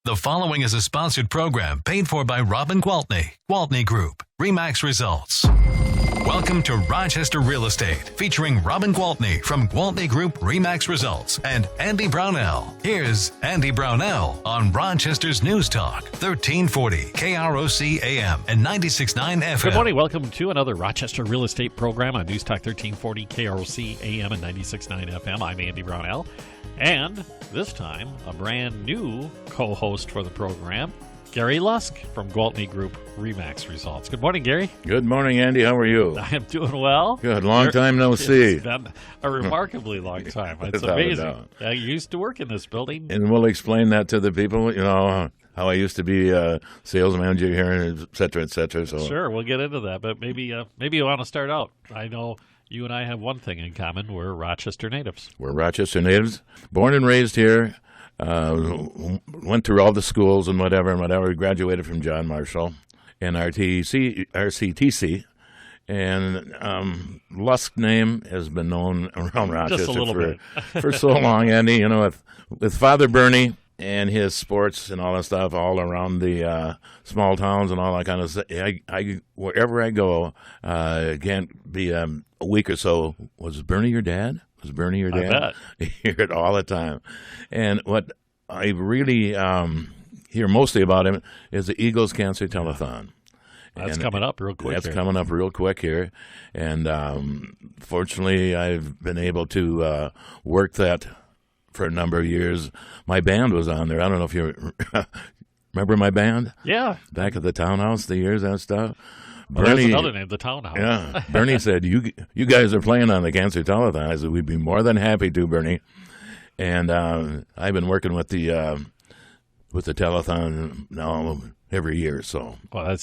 The following is a sponsored program paid for by Robin Gwaltney, Gwaltney Group, RE/MAX Results. Welcome to Rochester Real Estate, featuring Robin Gwaltney from Gwaltney Group RE/MAX Results and Andy Brownell. Here's Andy Brownell on Rochester's News Talk, 1340 KROC AM and 96.9 FM. Good morning. Welcome to another Rochester Real Estate program on News Talk 1340 KROC AM and 96.9 FM. I'm Andy Brownell. And this time, a brand new co-host for the program, Gary Lusk from Gwaltney Group RE/MAX Results. Good morning, Gary. Good morning, Andy. How are you? I am doing well. Good. Long time no see. It's been a remarkably long time. It's amazing. I used to work in this building. And we'll explain that to the people, you know, how I used to be a sales manager here, et cetera, et cetera. So. Sure, we'll get into that. But maybe you want to start out. I know you and I have one thing in common. We're Rochester natives. We're Rochester natives. Born and raised here. Went through all the schools and whatever. We graduated from John Marshall and RCTC. And Lusk name has been known around Rochester Just a little bit. for so long, Andy. You know, with Father Bernie and his sports and all that stuff all around the small towns and all that kind of stuff. I wherever I go, can't be a week or so. Was Bernie your dad? Was Bernie your dad? I bet. Hear it all the time. And what I really hear mostly about him is the Eagles Cancer Telethon. That's coming up real quick. That's coming up real quick here. And fortunately, I've been able to work that for a number of years. My band was on there. I don't know if you remember my band? Yeah. Back at the townhouse, the years and stuff. There's another name, the townhouse. Yeah. Bernie said, you guys are playing on the Cancer Telethon. I said, we'd be more than happy to, Bernie. And I've been working with the telethon now every year. So. Well,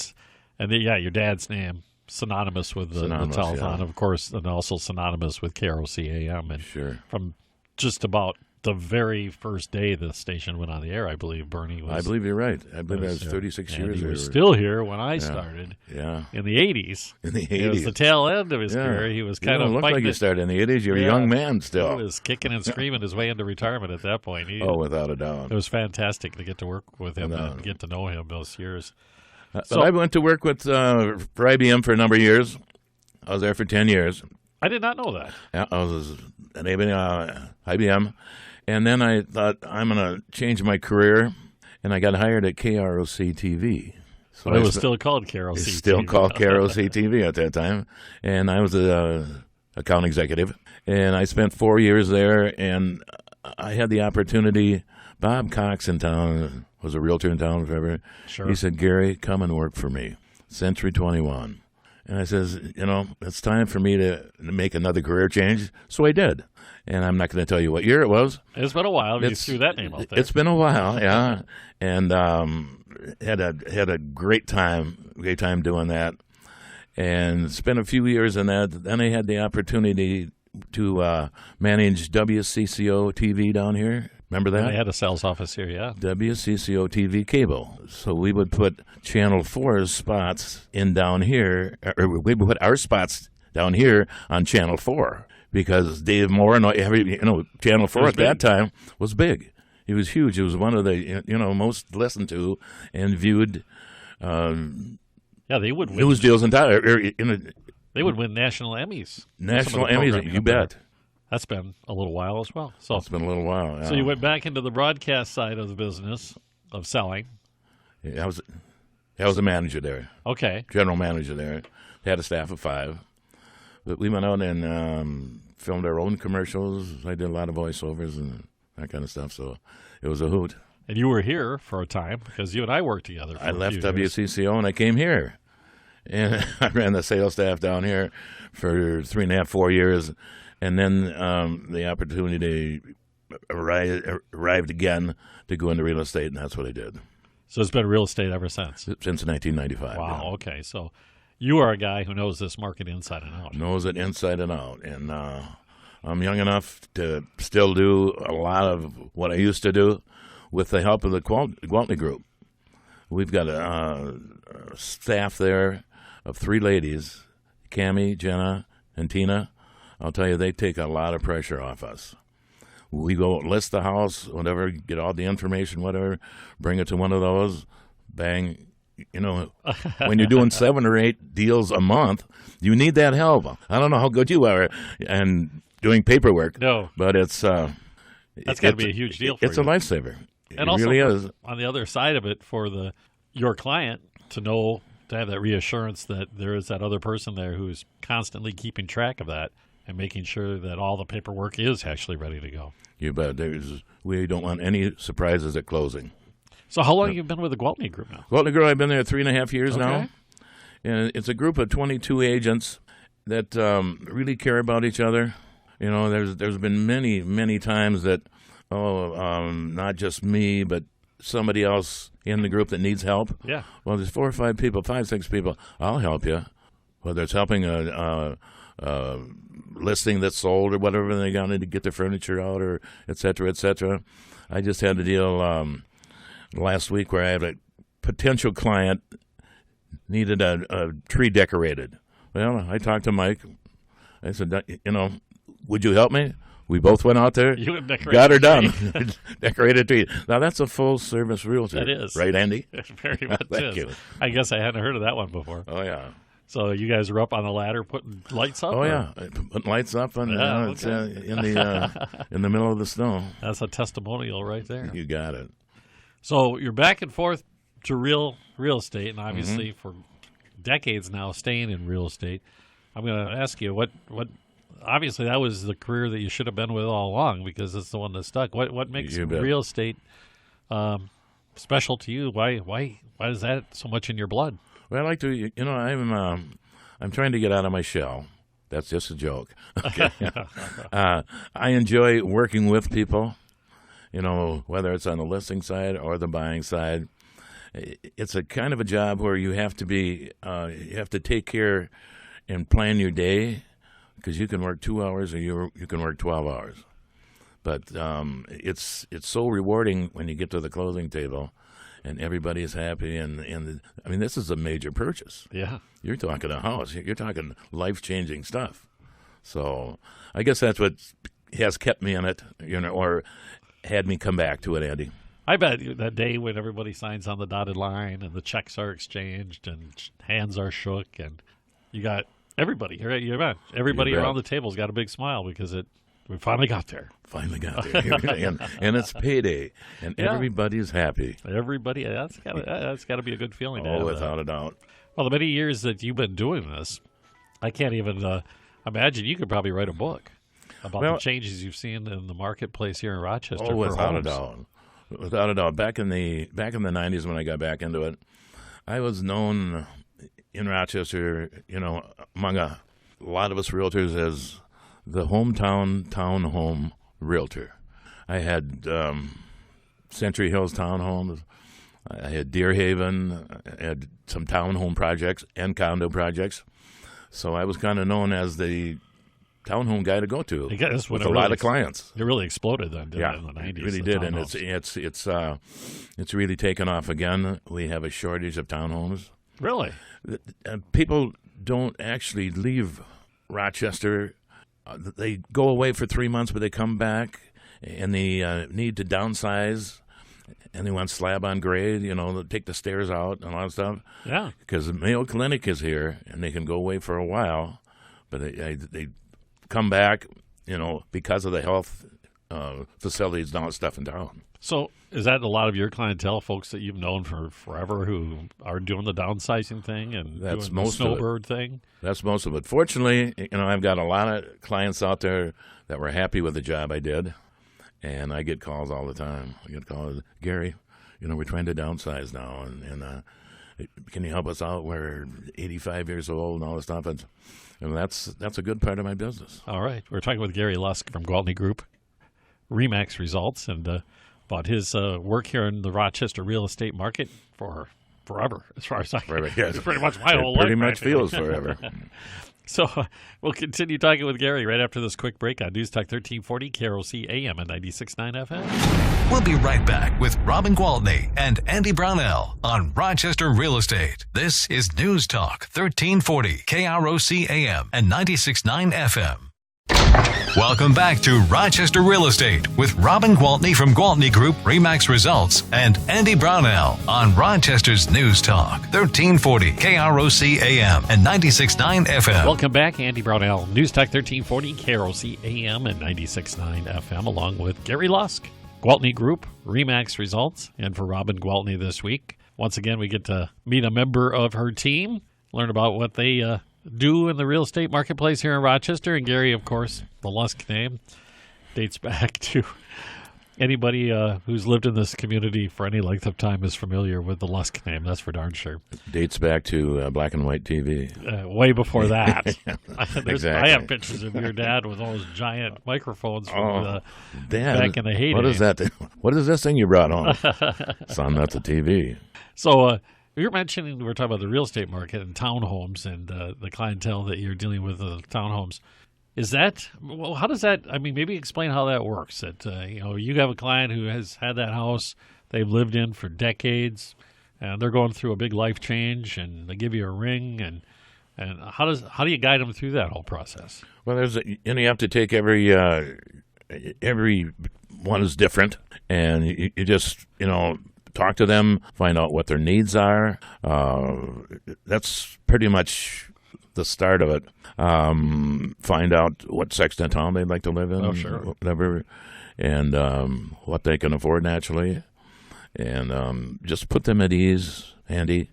your dad's name, synonymous with the telethon, of course, and also synonymous with KROC AM. And sure. From just about the very first day the station went on the air, I believe Bernie was. I believe you're right. I believe that was 36 years. He was still here when I started. Yeah. In the 80s. In the 80s. It was the tail end of his career. He was kind of looked fighting like you started in the 80s. You're a young man still. He was kicking and screaming his way into retirement at that point. Without a doubt. It was fantastic to get to work with him and get to know him those years. So I went to work with for IBM for a number of years. I was there for 10 years. I did not know that. Yeah, I was at IBM. And then I thought, I'm going to change my career, and I got hired at KROC TV. So it was still called KROC TV. It's still called KROC TV at that time. And I was an account executive. And I spent 4 years there, and I had the opportunity. Bob Cox in town was a realtor in town forever. Sure. He said, Gary, come and work for me, Century 21. And I says, it's time for me to make another career change. So I did. And I'm not going to tell you what year it was. It's been a while. You threw that name out there. It's been a while, yeah. And had a great time doing that. And spent a few years in that. Then I had the opportunity to manage WCCO TV down here. Remember that? They had a sales office here, yeah. WCCO TV cable. So we would put Channel 4's spots in down here, or we would put our spots down here on Channel 4 because Dave Moore and Channel 4 at that time was big. It was huge. It was one of the most listened to and viewed. They would win news deals in town. They would win national Emmys. National Emmys, you bet. That's been a little while as well. So it's been a little while. Yeah. So you went back into the broadcast side of the business of selling. Yeah, I was a manager there. Okay. General manager there. Had a staff of 5. But we went out and filmed our own commercials. I did a lot of voiceovers and that kind of stuff. So it was a hoot. And you were here for a time because you and I worked together. I left WCCO and I came here. And I ran the sales staff down here for 3.5, 4 years. And then the opportunity arrived again to go into real estate, and that's what I did. So it's been real estate ever since? Since 1995. Wow, yeah. Okay. So you are a guy who knows this market inside and out. Knows it inside and out. And I'm young enough to still do a lot of what I used to do with the help of the Gwaltney Group. We've got a staff there of 3 ladies, Cammie, Jenna, and Tina. I'll tell you, they take a lot of pressure off us. We go list the house, whatever, get all the information, whatever, bring it to one of those, bang. When you're doing 7 or 8 deals a month, you need that help. I don't know how good you are and doing paperwork. No. But it's that's got to be a huge deal for you. It's a lifesaver. And it also, really is. On the other side of it, for your client to have that reassurance that there is that other person there who's constantly keeping track of that and making sure that all the paperwork is actually ready to go. You bet. We don't want any surprises at closing. So how long have you been with the Gwaltney Group now? Gwaltney Group, I've been there 3.5 years now. And it's a group of 22 agents that really care about each other. There's been many, many times that, not just me, but somebody else in the group that needs help. Yeah. Well, there's 4 or 5 people, 5, 6 people. I'll help you. Whether it's helping a listing that's sold or whatever, they got to get their furniture out or et cetera, et cetera. I just had a deal last week where I had a potential client needed a tree decorated. Well, I talked to Mike. I said, would you help me? We both went out there, got her done, decorated tree. Now, that's a full-service realtor. It is. Right, Andy? It very much Thank is. you. I guess I hadn't heard of that one before. Oh, yeah. So you guys are up on the ladder putting lights up? Oh, yeah. Putting lights up and it's in the middle of the snow. That's a testimonial right there. You got it. So you're back and forth to real estate, and obviously for decades now staying in real estate. I'm going to ask you, what obviously that was the career that you should have been with all along because it's the one that stuck. What makes real estate special to you? Why is that so much in your blood? Well, I like to, I'm trying to get out of my shell. That's just a joke. Okay. I enjoy working with people, whether it's on the listing side or the buying side. It's a kind of a job where you have to you have to take care and plan your day because you can work 2 hours or you can work 12 hours. But it's so rewarding when you get to the closing table and everybody is happy. And this is a major purchase. Yeah. You're talking a house. You're talking life-changing stuff. So I guess that's what has kept me in it, or had me come back to it, Andy. I bet that day when everybody signs on the dotted line and the checks are exchanged and hands are shook and you got everybody, right? Everybody around the table's got a big smile because we finally got there. Finally got there. and it's payday, and everybody's happy. Everybody, that's got to be a good feeling. To have without that. a doubt. Well, the many years that you've been doing this, I can't even imagine. You could probably write a book about the changes you've seen in the marketplace here in Rochester. Oh, without a doubt. Without a doubt. Back in the 90s when I got back into it, I was known in Rochester, among a lot of us realtors as the hometown townhome realtor. I had Century Hills townhomes. I had Deer Haven. I had some townhome projects and condo projects. So I was kind of known as the townhome guy to go to with a lot of clients. It really exploded then, didn't it, in the 90s? It really did, and it's really taken off again. We have a shortage of townhomes. Really? People don't actually leave Rochester. They go away for 3 months, but they come back, and they need to downsize, and they want slab on grade, take the stairs out and all that stuff. Yeah. Because the Mayo Clinic is here, and they can go away for a while, but they come back, because of the health facilities and all that stuff in town. So is that a lot of your clientele, folks that you've known for forever who are doing the downsizing thing and that's doing most the snowbird thing? That's most of it. Fortunately, I've got a lot of clients out there that were happy with the job I did, and I get calls all the time. I get calls, Gary, we're trying to downsize now, and can you help us out? We're 85 years old and all this stuff. And that's a good part of my business. All right. We're talking with Gary Lusk from Gwaltney Group-RE Results, and about his work here in the Rochester real estate market for forever, as far as I can. It's pretty much my whole life. Pretty much feels forever. So we'll continue talking with Gary right after this quick break on News Talk 1340, KROC AM and 96.9 FM. We'll be right back with Robin Gwaltney and Andy Brownell on Rochester Real Estate. This is News Talk 1340, KROC AM and 96.9 FM. Welcome back to Rochester Real Estate with Robin Gwaltney from Gwaltney Group, RE/MAX Results, and Andy Brownell on Rochester's News Talk, 1340 KROC AM and 96.9 FM. Welcome back, Andy Brownell, News Talk 1340 KROC AM and 96.9 FM, along with Gary Lusk, Gwaltney Group, RE/MAX Results, and for Robin Gwaltney this week. Once again, we get to meet a member of her team, learn about what they do in the real estate marketplace here in Rochester. And Gary, of course, the Lusk name dates back to anybody who's lived in this community for any length of time is familiar with the Lusk name. That's for darn sure. Dates back to black and white TV. Way before that. Exactly. I have pictures of your dad with those giant microphones from Dad, back in the heyday. What is that? What is this thing you brought home? Son, that's a TV. So you're mentioning, we're talking about the real estate market and townhomes and the clientele that you're dealing with in the townhomes. Is that, well, how does that, I mean, maybe explain how that works. That, you have a client who has had that house they've lived in for decades, and they're going through a big life change, and they give you a ring, and how do you guide them through that whole process? Well, you have to take every one is different, and you just, talk to them, find out what their needs are. That's pretty much the start of it. Find out what section of town they'd like to live in, whatever, and what they can afford naturally, and just put them at ease, Andy.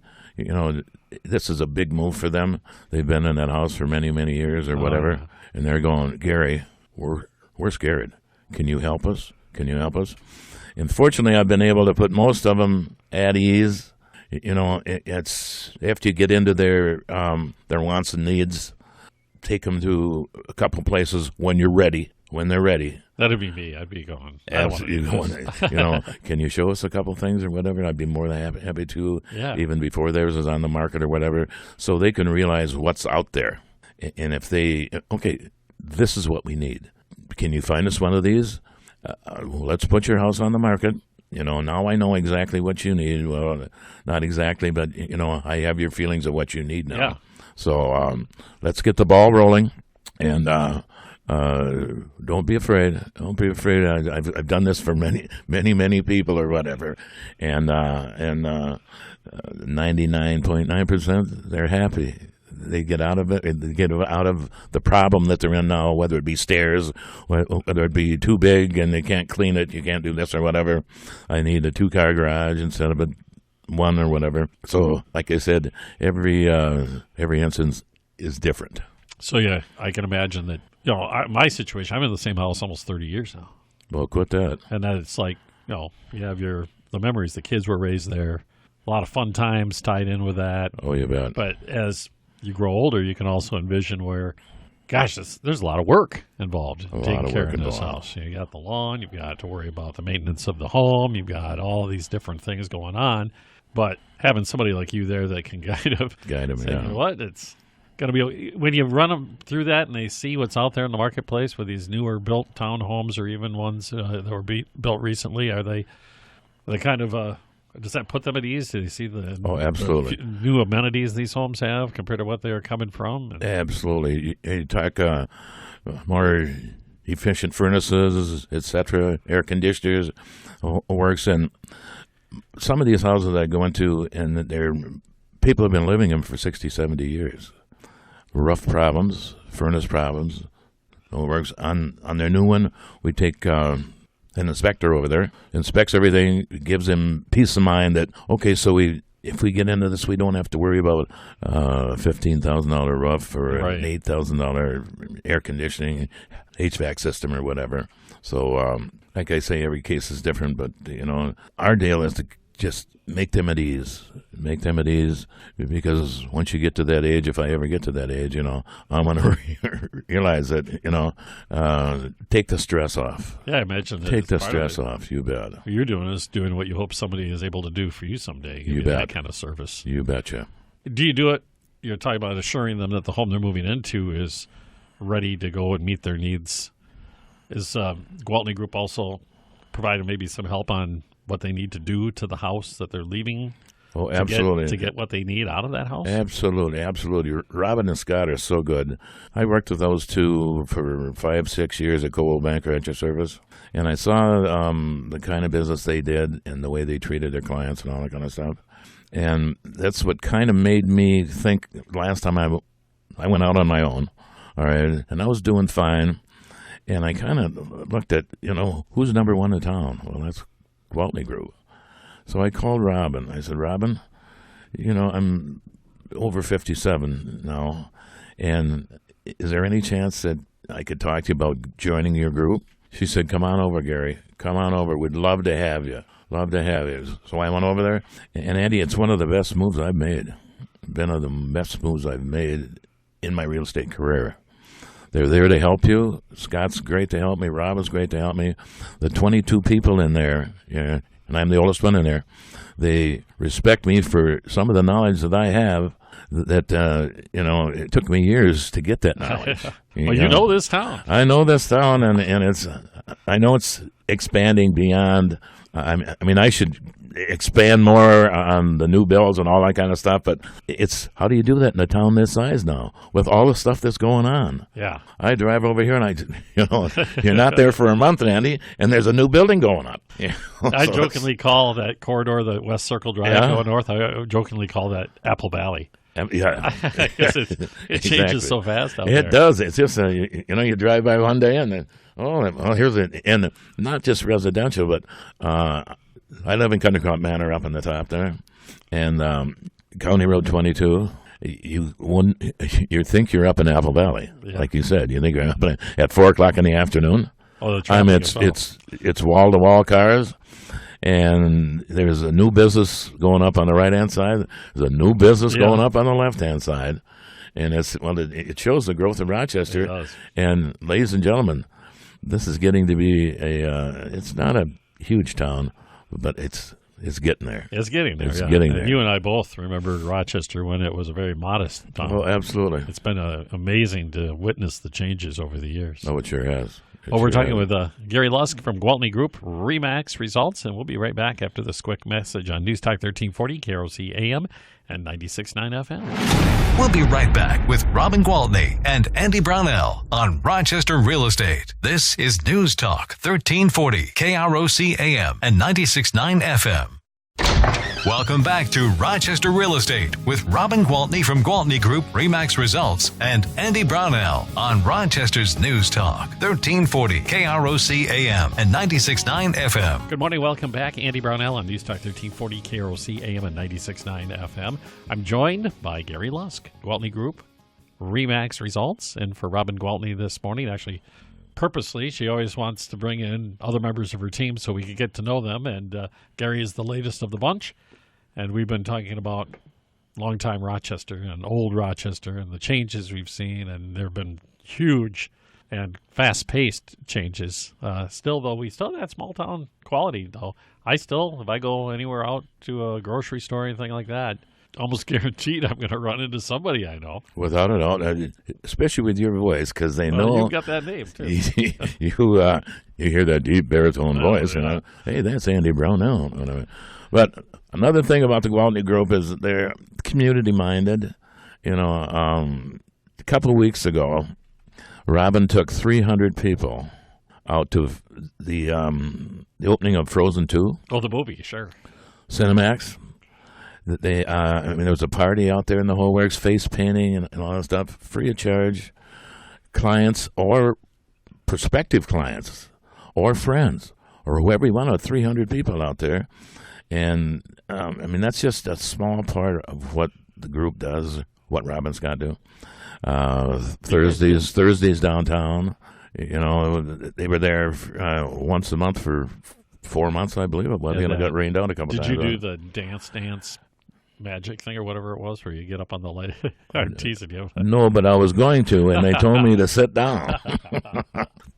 This is a big move for them. They've been in that house for many, many years or whatever, and they're going, Gary, we're scared. Can you help us? Can you help us? And fortunately, I've been able to put most of them at ease. It's after you get into their wants and needs, take them to a couple places when you're ready. When they're ready. That'd be me. I'd be going. Absolutely. Can you show us a couple things or whatever? I'd be more than happy to. Yeah. Even before theirs is on the market or whatever, so they can realize what's out there. And if they, this is what we need. Can you find us one of these? Let's put your house on the market. Now I know exactly what you need. Well, not exactly, but, I have your feelings of what you need now. Yeah. So let's get the ball rolling, and don't be afraid. Don't be afraid. I've done this for many, many, many people or whatever, and 99.9% they're happy. They get out of it. They get out of the problem that they're in now, whether it be stairs, whether it be too big and they can't clean it, you can't do this or whatever. I need a 2-car garage instead of a 1 or whatever. So, like I said, every instance is different. So, yeah, I can imagine that, my situation, I'm in the same house almost 30 years now. Well, quit that. And then it's like, you have the memories. The kids were raised there. A lot of fun times tied in with that. Oh, you bet. But as you grow older, you can also envision where, gosh, there's a lot of work involved in taking care of this house. You got the lawn, you've got to worry about the maintenance of the home, you've got all these different things going on. But having somebody like you there that can guide them, say, you know what, it's going to be, when you run them through that and they see what's out there in the marketplace with these newer built townhomes or even ones that were built recently, are they kind of does that put them at ease? Do they see absolutely. the new amenities these homes have compared to what they are coming from? Absolutely. You talk more efficient furnaces, etc., air conditioners, works. And some of these houses I go into, and people have been living in them for 60, 70 years. Rough problems, furnace problems, works. On their new one, we take an inspector over there, inspects everything, gives him peace of mind that, so if we get into this, we don't have to worry about $15,000 roof or an $8,000 air conditioning, HVAC system or whatever. So, like I say, every case is different, but, our deal is to just make them at ease. Make them at ease, because once you get to that age, if I ever get to that age, I'm going to realize that, take the stress off. Yeah, I imagine that. Take the stress off, you bet. What you're doing is doing what you hope somebody is able to do for you someday. You bet. That kind of service. You betcha. Do you do it? You're talking about assuring them that the home they're moving into is ready to go and meet their needs. Is Gwaltney Group also providing maybe some help on what they need to do to the house that they're leaving Oh, absolutely. To get what they need out of that house? Absolutely. Robin and Scott are so good. I worked with those two for 5-6 years at Coldwell Banker at your service, and I saw the kind of business they did and the way they treated their clients and all that kind of stuff. And that's what kind of made me think last time I went out on my own, all right, and I was doing fine, and I kind of looked at, who's number one in town? Well, that's Gwaltney Group. So I called Robin. I said, Robin, I'm over 57 now, and is there any chance that I could talk to you about joining your group? She said, come on over, Gary. Come on over. We'd love to have you. Love to have you. So I went over there, and Andy, it's one of the best moves I've made. Been one of the best moves I've made in my real estate career. They're there to help you. Scott's great to help me. Robin's great to help me. The 22 people in there, and I'm the oldest one in there, they respect me for some of the knowledge that I have that, it took me years to get that knowledge. Well, you know this town. I know this town, and I know it's expanding beyond. I should expand more on the new bills and all that kind of stuff, but it's how do you do that in a town this size now with all the stuff that's going on? Yeah. I drive over here and you're not there for a month, Andy, and there's a new building going up. I jokingly call that corridor, the West Circle Drive going north, I jokingly call that Apple Valley. Yeah, because it changes so fast out there. It does. It's just you drive by one day and then here's it, and not just residential, but I live in Cunningham Manor up in the top there, and County Road 22. You think you're up in Apple Valley, like you said. You think you're up at 4:00 in the afternoon. Oh, it's wall to wall cars. And there's a new business going up on the right-hand side. There's a new business going up on the left-hand side. And it shows the growth of Rochester. It does. And ladies and gentlemen, this is getting to be it's not a huge town, but it's getting there. It's getting there. It's getting there. You and I both remember Rochester when it was a very modest town. Oh, absolutely. It's been amazing to witness the changes over the years. Oh, it sure has. We're talking with Gary Lusk from Gwaltney Group, RE/MAX Results, and we'll be right back after this quick message on News Talk 1340, KROC AM, and 96.9 FM. We'll be right back with Robin Gwaltney and Andy Brownell on Rochester Real Estate. This is News Talk 1340, KROC AM, and 96.9 FM. Welcome back to Rochester Real Estate with Robin Gwaltney from Gwaltney Group-RE/MAX Results and Andy Brownell on Rochester's News Talk 1340 KROC AM and 96.9 FM. Good morning. Welcome back. Andy Brownell on News Talk 1340 KROC AM and 96.9 FM. I'm joined by Gary Lusk, Gwaltney Group-RE/MAX Results, and for Robin Gwaltney this morning, actually purposely, she always wants to bring in other members of her team so we can get to know them, and Gary is the latest of the bunch, and we've been talking about longtime Rochester and old Rochester and the changes we've seen, and there have been huge and fast-paced changes. Still, though, we still have that small-town quality, though. If I go anywhere out to a grocery store or anything like that, almost guaranteed I'm going to run into somebody I know. Without a doubt, especially with your voice, because they know you've got that name too. you hear that deep baritone voice, yeah. Hey, that's Andy Brownell. But another thing about the Gwaltney Group is that they're community minded. A couple of weeks ago, Robin took 300 people out to the opening of Frozen 2. Oh, the movie, sure. Cinemax. There was a party out there in the whole works, face painting and all that stuff, free of charge. Clients or prospective clients or friends or whoever you want, 300 people out there. And, that's just a small part of what the group does, what Robin's got to do. Thursdays downtown, they were there once a month for 4 months, I believe. Well, it got rained out a couple times. Did you do the dance magic thing or whatever it was where you get up on the light? I'm teasing you. No, but I was going to, and they told me to sit down.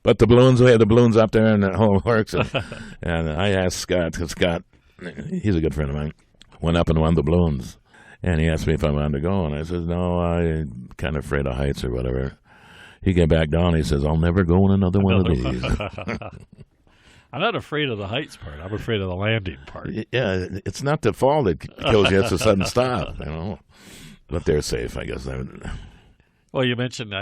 But we had the balloons up there and the whole works. And I asked Scott, because Scott, he's a good friend of mine, went up and won the balloons. And he asked me if I wanted to go. And I said, no, I'm kind of afraid of heights or whatever. He came back down and he says, I'll never go in another one of these. I'm not afraid of the heights part. I'm afraid of the landing part. Yeah, it's not the fall that kills you; it's a sudden stop. But they're safe, I guess. Well, you mentioned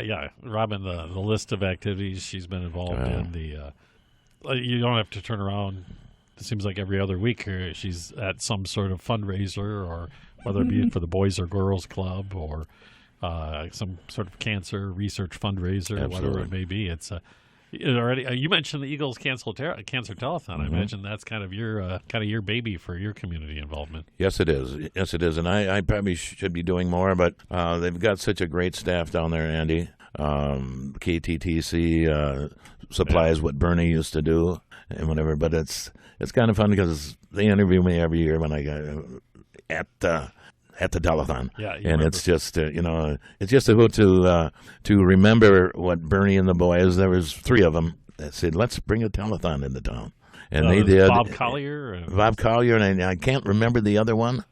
Robin, the list of activities she's been involved in. You don't have to turn around. It seems like every other week she's at some sort of fundraiser, or whether it be for the Boys or Girls Club or some sort of cancer research fundraiser, Absolutely. whatever it may be. It's already. You mentioned the Eagles Cancer Telethon. I imagine that's kind of your baby for your community involvement. Yes, it is. Yes, it is. And I probably should be doing more, but they've got such a great staff down there, Andy. KTTC supplies what Bernie used to do and whatever. But it's kind of fun because they interview me every year when I go at the telethon. Yeah, and remember. it's just it's just a hoot to remember what Bernie and the boys. There was 3 of them that said, "Let's bring a telethon into town," and they did. Bob Collier, and I can't remember the other one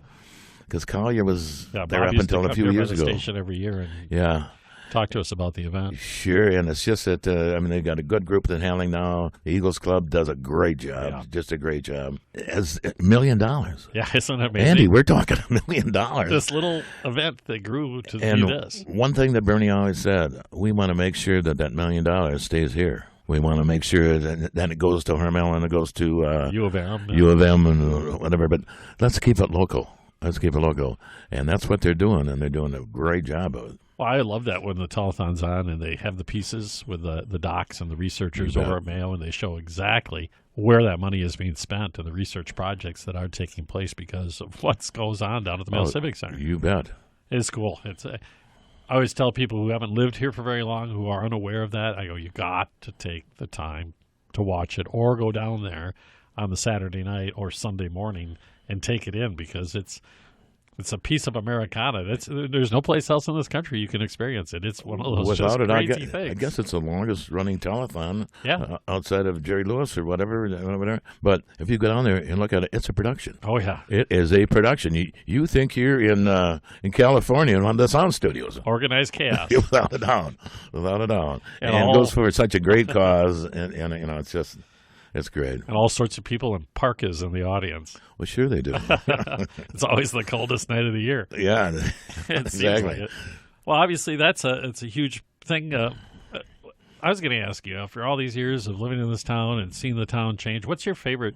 because Collier was there up until a few years ago. Station every year, and talk to us about the event. Sure, and it's just that they've got a good group that's handling now. The Eagles Club does a great job, just a great job. As $1 million. Yeah, isn't that amazing? Andy, we're talking $1 million. This little event that grew to and do this. One thing that Bernie always said, we want to make sure that $1 million stays here. We want to make sure that it goes to Hermel and it goes to U of M. and whatever. But let's keep it local. And that's what they're doing, and they're doing a great job of it. Well, I love that when the telethon's on and they have the pieces with the docs and the researchers over at Mayo, and they show exactly where that money is being spent and the research projects that are taking place because of what goes on down at the Mayo Civic Center. You bet. It's cool. I always tell people who haven't lived here for very long, who are unaware of that, I go, you got to take the time to watch it or go down there on the Saturday night or Sunday morning and take it in because it's a piece of Americana. There's no place else in this country you can experience it. It's one of those crazy things. I guess it's the longest running telethon outside of Jerry Lewis or whatever. But if you go down there and look at it, it's a production. Oh, yeah. It is a production. You think you're in California in one of the sound studios. Organized chaos. Without a doubt. And it goes for such a great cause. And it's just... It's great. And all sorts of people in parkas in the audience. Well, sure they do. It's always the coldest night of the year. Yeah, exactly. Like it. Well, obviously, it's a huge thing. I was going to ask you, after all these years of living in this town and seeing the town change, what's your favorite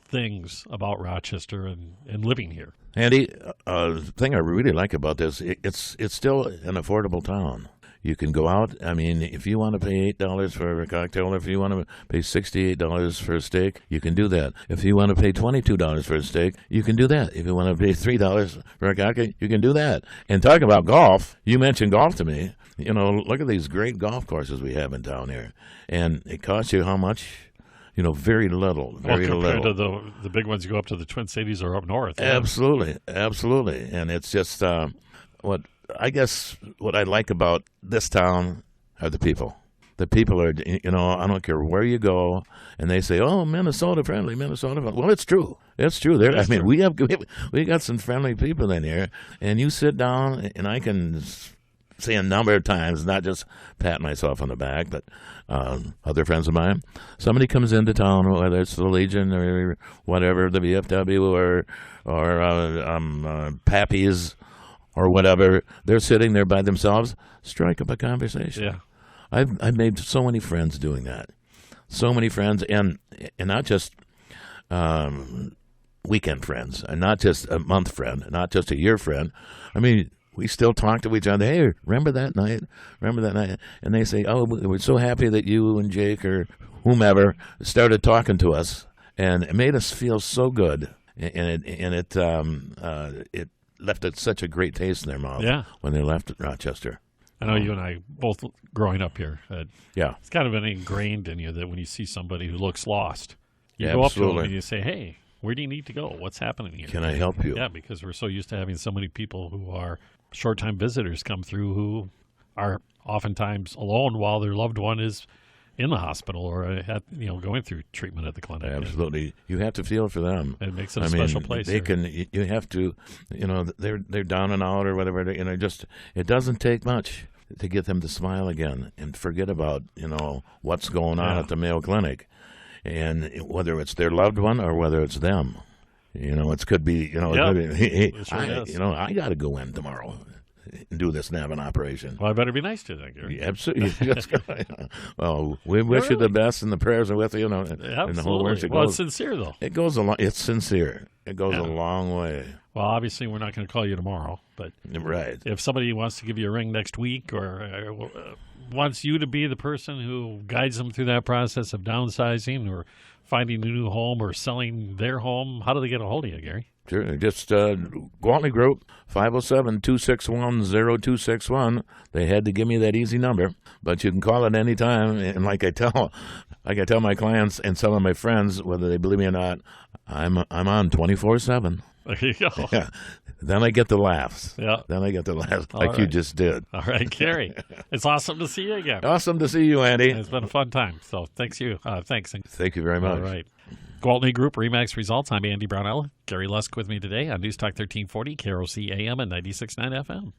things about Rochester and living here? Andy, the thing I really like about this, it's still an affordable town. You can go out. I mean, if you want to pay $8 for a cocktail, or if you want to pay $68 for a steak, you can do that. If you want to pay $22 for a steak, you can do that. If you want to pay $3 for a cocktail, you can do that. And talk about golf, you mentioned golf to me. Look at these great golf courses we have in town here. And it costs you how much? Very little. Compared to the big ones you go up to the Twin Cities or up north. Absolutely. And it's just I guess what I like about this town are the people. The people are, I don't care where you go, and they say, "Oh, Minnesota friendly." Well, it's true. It's true. We got some friendly people in here, and you sit down, and I can say a number of times, not just pat myself on the back, but other friends of mine. Somebody comes into town, whether it's the Legion or whatever, the VFW or Pappy's. Or whatever, they're sitting there by themselves. Strike up a conversation. Yeah, I've made so many friends doing that, so many friends, and not just weekend friends, and not just a month friend, not just a year friend. I mean, we still talk to each other. Hey, remember that night? And they say, "Oh, we're so happy that you and Jake or whomever started talking to us, and it made us feel so good." And it left such a great taste in their mouth when they left Rochester. I know you and I both growing up here. It's kind of been ingrained in you that when you see somebody who looks lost, you go up to them and you say, "Hey, where do you need to go? What's happening here? Can I help you?" Yeah, because we're so used to having so many people who are short-time visitors come through who are oftentimes alone while their loved one is in the hospital or going through treatment at the clinic. Absolutely, you have to feel for them. It makes it a special place. They can. You have to. They're down and out or whatever. Just it doesn't take much to get them to smile again and forget about what's going on at the Mayo Clinic. and whether it's their loved one or whether it's them. It could be, it could be, hey, I got to go in tomorrow and do this nabbing operation. Well, I better be nice to you then, Gary. Absolutely. Well, we wish you the best, and the prayers are with you, and the whole works. It's sincere, though. It goes a long. It's sincere. It goes a long way. Well, obviously, we're not going to call you tomorrow, but right. If somebody wants to give you a ring next week or wants you to be the person who guides them through that process of downsizing or finding a new home or selling their home, how do they get a hold of you, Gary? Sure. Just Gwaltney Group, 507-261-0261. They had to give me that easy number, but you can call it any time. And like I tell my clients and some of my friends, whether they believe me or not, I'm on 24/7. There you go. Yeah. Then I get the laughs. Yeah. Then I get the laughs All like right. you just did. All right, Gary. It's awesome to see you again. Awesome to see you, Andy. It's been a fun time. So thanks. Thank you very much. All right. Gwaltney Group RE/MAX Results. I'm Andy Brownell. Gary Lusk with me today on News Talk 1340, KROC AM and 96.9 FM.